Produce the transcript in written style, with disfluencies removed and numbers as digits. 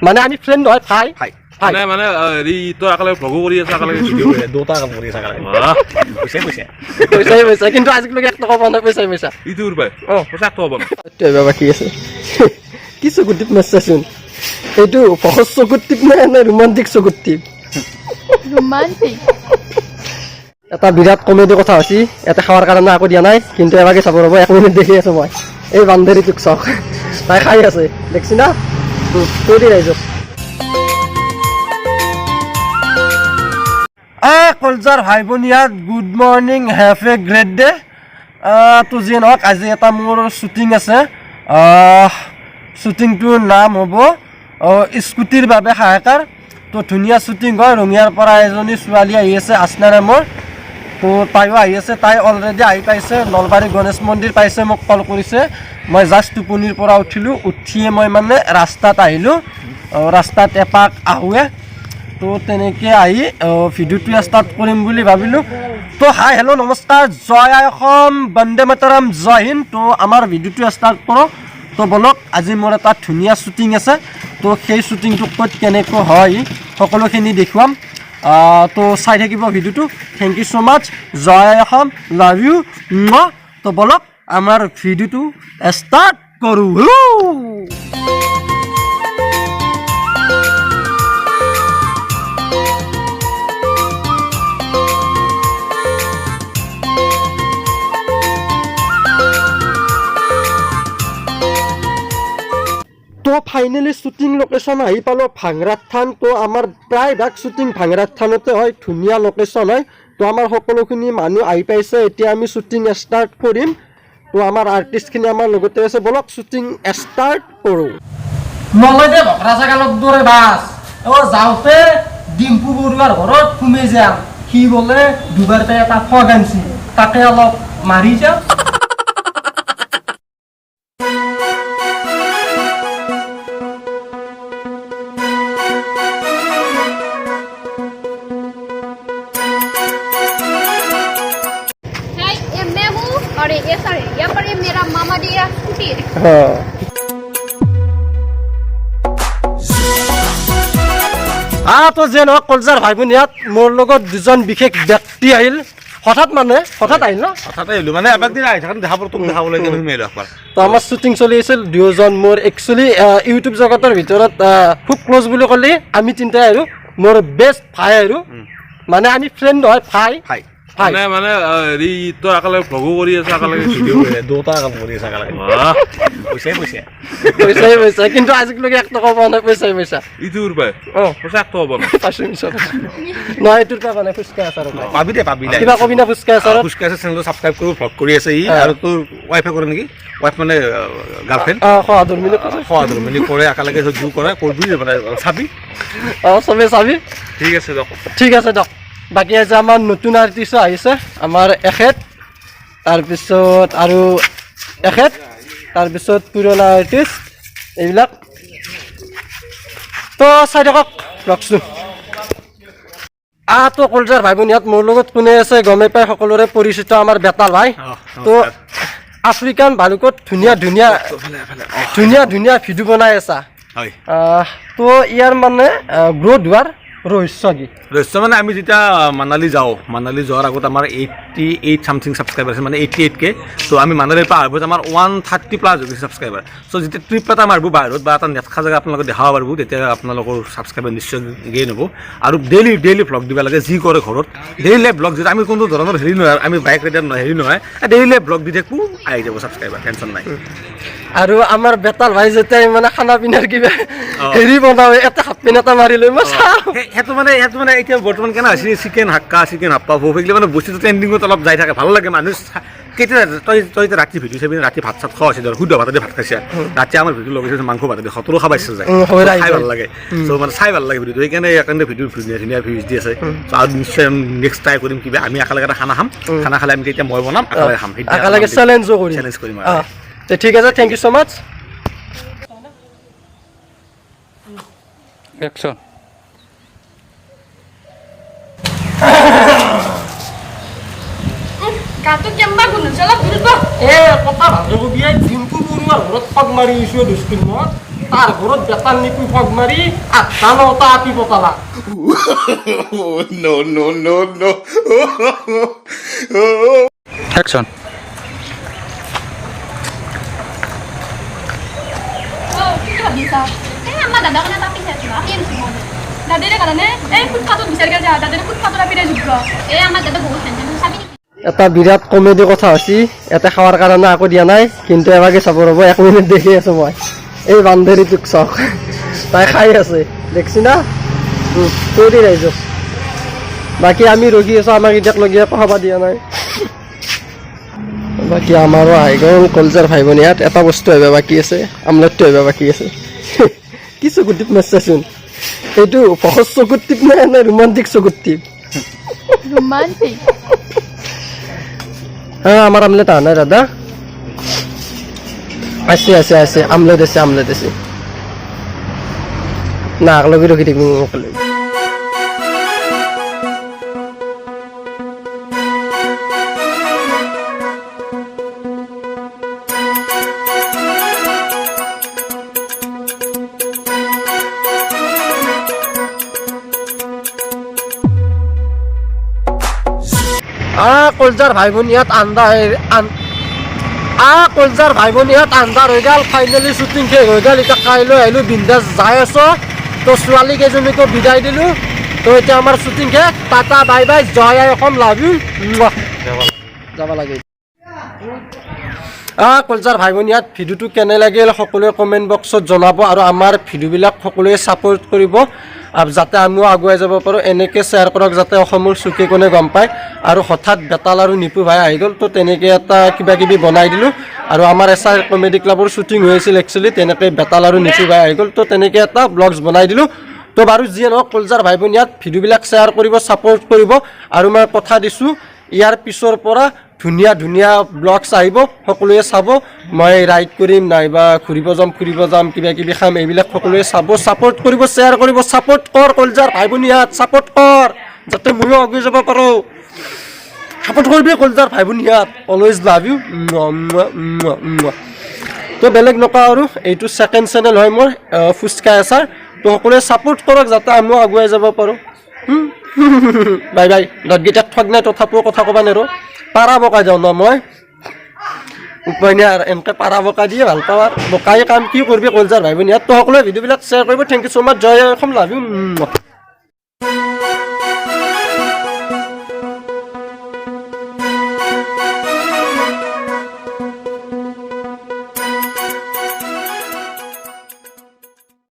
মানে আমি ফ্ৰেণ্ড নহয় ভাই মানে মানে হেৰি তই একেলগে ভ্লগো কৰি আছ একেলগে ভিডিঅ' কৰি আছ দুটা কাম কৰি আছ একেলগে পইচা কিন্তু আজিলৈকে 1 টকা পোৱা নাই পইচা ইটোৰ পাই পইচা 1 টকা পোৱা নাই বাকী আছে কি চকুত টিপ মাৰছাচোন এইটো সহজ চকুত টিপ নে ৰোমান্টিক চকুত টিপ ৰোমান্টিক এটা বিৰাট কমেডি কথা হৈছে এটা খাৱাৰ কাৰণে আকৌ দিয়া নাই কিন্তু এবাৰকে চাব ৰ'ব 1 মিনিট দেখি আছো মই এই বান্ধৰীটোক চাওক তাই খাই আছে দেখছি না কৈ দি ৰাইজক কলজাৰ ভাই ভনীয়াত good morning have a great day তো যি নহওক আজি এটা মোৰ শ্বুটিং আছে শ্বুটিংটোৰ নাম হ'ব স্কুটিৰ বাবে হাহাকাৰ তো ধুনীয়া শ্বুটিং হয় ৰঙিয়াৰ পৰা এজনী ছোৱালী আহি আছে আচনা নামৰ তো তাইও আহি আছে তাই অলৰেডি আহি পাইছে নলবাৰী গণেশ মন্দিৰ পাইছে মোক কল কৰিছে মই জাষ্ট টোপনিৰ পৰা উঠিলোঁ উঠিয়ে মই মানে ৰাস্তাত আহিলোঁ ৰাস্তাত এপাক আহোঁৱে তো তেনেকৈ আহি ভিডিঅ'টো ষ্টাৰ্ট কৰিম বুলি ভাবিলোঁ তো হাই হেল্ল' নমস্কাৰ জয় আই অসম বন্দে মাতৰম জয় হিন্দ তো আমাৰ ভিডিঅ'টো ষ্টাৰ্ট কৰোঁ তো বলক আজি মোৰ এটা ধুনীয়া শ্বুটিং আছে তো সেই শ্বুটিংটো ক'ত কেনেকৈ হয় সকলোখিনি দেখুৱাম তো চাই থাকিব ভিডিঅ'টো থেংক ইউ ছ' মাছ জয় অসম লাভ ইউ তো বলক আমাৰ ভিডিঅ'টো ষ্টাৰ্ট কৰোঁ তো ফাইনেলি শ্বুটিং লোকেশ্যন আহি পালোঁ ভাংৰাত থান তো আমাৰ প্ৰায়ভাগ শ্বুটিং ভাংৰাত থানতে হয় ধুনীয়া লোকেশ্যন হয় তো আমাৰ সকলোখিনি মানুহ আহি পাইছে এতিয়া আমি শ্বুটিং ষ্টাৰ্ট কৰিম তো আমাৰ আৰ্টিষ্টখিনি আমাৰ লগতে আছে বলক শ্বুটিং ষ্টাৰ্ট কৰোঁ নলয় দে ভকৰাজাগালক দৰে বাছ যাওঁতে ডিম্পু বৰুৱাৰ ঘৰত সোমাই যাম সি বোলে দুবাৰতে এটা ফগ আনছি তাকে অলপ মাৰি যাম और ये सर यहाँ पर ये मेरा मामा दिया स्कूटी তো যে নহওক কলজাৰ ভাই ভনীয়াত মোৰ লগত দুজন বিশেষ ব্যক্তি আহিল হঠাৎ আহিল ন হঠাৎ আহিলোঁ মানে এবাৰ দিন আহি থাকোঁ তোক দেখাবলৈ তো আমাৰ শ্বুটিং চলি আছিল দুয়োজন মোৰ একচুৱেলি ইউটিউব জগতৰ ভিতৰত খুব ক্ল'জ বুলি ক'লে আমি তিনিটাই আৰু মোৰ বেষ্ট ভাই আৰু মানে আমি ফ্ৰেণ্ড নহয় ভাই মানে মানে হেৰি তই একেলগে ভ্লগো কৰি আছ একেলগে ভিডিঅ' কৰি আছ দুটা কাম কৰি আছ একেলগে পইচা কিন্তু আজিলৈকে 1 টকা পোৱা নাই পইচা ইটোৰ পাই পইচা 1 টকা পোৱা নাই নহয় এইটোৰ পৰা মানে ফুচকা আচাৰ পাবি কিবা কবি না ফুচকা আচাৰ চেনেলটো ছাবস্ক্ৰাইব কৰি ভ্লগ কৰি আছে ই আৰু তোৰ ৱাইফে কৰে নেকি ৱাইফ মানে গাৰ্লফ্ৰেণ্ড সহাধৰ্মিনী কৰে একেলগে জু কৰে কৰিবি মানে চাবি চবে চাবি ঠিক আছে দিয়ক বাকী আজি আমাৰ নতুন আৰ্টিষ্ট আহিছে আমাৰ এখেত তাৰপিছত আৰু এখেত তাৰপিছত পুৰণা আৰ্টিষ্ট এইবিলাক তো চাই থাকক ব্লগটো তো কলজাৰ ভাই ভনীয়াত মোৰ লগত কোনে আছে গমেই পাই সকলোৰে পৰিচিত আমাৰ বেতাল ভাই তো আফ্ৰিকান ভালুকত ধুনীয়া ভিডিঅ' বনাই আছা তো ইয়াৰ মানে গ্ৰ'থ হোৱাৰ ৰহস্য মানে আমি যেতিয়া মানালী যোৱাৰ আগত আমাৰ 88 চামথিং ছাবস্ক্ৰাইবাৰ আছে মানে 88K তো আমি মানালীৰ পৰা আৰম্ভ আমাৰ 130 প্লাছ হৈ গৈছে ছাবস্ক্ৰাইবাৰ চ' যেতিয়া ট্ৰিপ এটা মাৰিব বাহিৰত বা এটা নেটখা জেগা আপোনালোকে দেখাব পাৰিব তেতিয়া আপোনালোকৰ ছাবস্ক্ৰাইবাৰ নিশ্চয় গেইন হ'ব আৰু ডেইলি ভ্লগ দিব লাগে যি কৰে ঘৰত ডেইলি লাইভ ভ্লগ যেতিয়া আমি কোনো ধৰণৰ হেৰি নহয় আমি বাইক ৰাইডাৰ নহয় হেৰি নহয় ডেইলি লাইভ ভ্লগ দি থাকোঁ আহি যাব ছাবস্ক্ৰাইবাৰ টেনশ্যন নাই আৰু আমাৰ বেতাল ভাই যেতিয়া মানে খানা পিনাৰ কিবা হেৰি বনাওঁ এটা হাফ পেন এটা মাৰি লৈ মই চাওঁ সেইটো মানে এতিয়া বৰ্তমান কেনে হৈছে চিকেন হাক্কা চিকেন হাপ্পা ভোগ এইগিলা মানে বস্তুটো ট্ৰেণ্ডিঙত অলপ যাই থাকে ভাল লাগে মানুহ কেতিয়া তই ৰাতি ভিডিঅ' চাবি ৰাতি ভাত চাত খোৱা হৈছে ধৰ শুদ্ধ ভাতেদি ভাত খাইছে ৰাতি আমাৰ ভিডিঅ' লগাইছে মাংস ভাতেদি সতৰো খাব ইচ্ছা যায় খাই ভাল লাগে চ' মানে চাই ভাল লাগে ভিডিঅ'টো সেইকাৰণে ভিডিঅ'ত ধুনীয়া ভিউজ দি আছে চ' আৰু নিশ্চয় নেক্সট ট্ৰাই কৰিম কিবা আমি একেলগে এটা খানা খাম খানা খালে আমি তেতিয়া মই বনাম একেলগে খাম একেলগে চেলেঞ্জ কৰিম ঠিক আছে thank you so' much action গাটো কেম্বা গুণচলা ফুলব কথা ভালকে কবি ডিম্পু বৰুৱাৰ ঘৰত ফগ মাৰি গৈছোঁ দুষ্টিমত তাৰ ঘৰত বেতাল নিপি ফগ মাৰি 8টা 9টা আপি পতালা no. Action. Oh, কি ভাবিছা এই আমাৰ দাদা কাৰণে এটা পিছে আছিল কি আনিছিল দাদাৰে কাৰণে এই ফুটপাথত বিচাৰি গেল দাদাৰে ফুটপাথৰ আপিৰে যোগ্য এই আমাৰ দাদা বহুত টেনচন চাবি এটা বিৰাট কমেডি কথা হৈছে এটা খাৱাৰ কাৰণে আকৌ দিয়া নাই কিন্তু এবাগে চাব ৰ'ব 1 মিনিট দেখি আছো মই এই বান্ধৰীটোক চাওক তাই খাই আছে দেখছি না তোৰি ৰাইজক বাকী আমি ৰখি আছো আমাক এতিয়া লগিয়া পঢ়াব দিয়া নাই বাকী আমাৰো আহি গ'ল কলজাৰ ভাই ভনী ইয়াত এটা বস্তু আহিব বাকী আছে আমলেটটো আহিব বাকী আছে কি চকুত টিপ মাৰছাচোন এইটো সহজ চকুত টিপ নে ৰোমান্টিক চকুত টিপ ৰোমান্টিক হ্যাঁ আমার আমলেট আনা দাদা আছে আমলেট আছে না আগলগি রকি থাকবি মোকলে কলজাৰ ভাই ভনী ইয়াত কলজাৰ ভাই ভনী ইয়াত আন্ধাৰ হৈ গ'ল ফাইনেলি শ্বুটিং শেষ হৈ গ'ল এতিয়া কাইলৈ আহিলোঁ বিন্দাছ যাই আছো তো ছোৱালী কেইজনীকো বিদায় দিলোঁ তো এতিয়া আমাৰ শ্বুটিং শেষ টাটা বাই বাই জয় আই অসম লাভ ইউ যাব লাগে কলজাৰ ভাই ভনী ইয়াত ভিডিঅ'টো কেনে লাগিল সকলোৱে কমেণ্ট বক্সত জনাব আৰু আমাৰ ভিডিঅ'বিলাক সকলোৱে ছাপোৰ্ট কৰিব যাতে আমিও আগুৱাই যাব পাৰোঁ এনেকৈ শ্বেয়াৰ কৰক যাতে অসমৰ চুকে কোণে গম পায় আৰু হঠাৎ বেতাল আৰু নিপু ভাই আহি গ'ল তো তেনেকৈ এটা কিবা কিবি বনাই দিলোঁ আৰু আমাৰ এছাৰ কমেডি ক্লাবৰ শ্বুটিং হৈ আছিল একচুৱেলি তেনেকৈ বেতাল আৰু নিপু ভাই আহি গ'ল তো তেনেকৈ এটা ব্লগছ বনাই দিলোঁ তো বাৰু যিয়ে নহওক কলজাৰ ভাই ভনী ইয়াত ভিডিঅ'বিলাক শ্বেয়াৰ কৰিব ছাপোৰ্ট কৰিব আৰু মই কথা দিছোঁ ইয়াৰ পিছৰ পৰা ধুনীয়া ধুনীয়া ব্লগছ আহিব সকলোৱে চাব মই ৰাইড কৰিম নাইবা ফুৰিব যাম কিবা কিবি খাম এইবিলাক সকলোৱে চাব ছাপোৰ্ট কৰিব শ্বেয়াৰ কৰিব ছাপোৰ্ট কৰ কলজাৰ ভাই ভনী ইয়াত ছাপোৰ্ট কৰ যাতে ময়ো আগুৱাই যাব পাৰোঁ ছাপোৰ্ট কৰিবি কলজাৰ ভাই ভনী ইয়াত অলৱেজ লাভ ইউ তো বেলেগ নকওঁ আৰু এইটো ছেকেণ্ড চেনেল হয় মোৰ ফুচকা এছাৰ তো সকলোৱে ছাপোৰ্ট কৰক যাতে আমিও আগুৱাই যাব পাৰোঁ বাই বাই দতগীতাক ঠগ নাই তথাপিও কথা ক'বা নেৰো পাৰা বকাই যাওঁ ন মই উপায় নাই আৰু এনেকৈ পাৰা বকাই দিয়ে ভাল পাওঁ আৰু বকাই কাম কি কৰিবি কলজাৰ ভাই ভনী ইয়াত তো সকলোৱে ভিডিঅ'বিলাক শ্বেয়াৰ কৰিব থেংক ইউ ছ' মাছ জয় অসম লাভ ইউ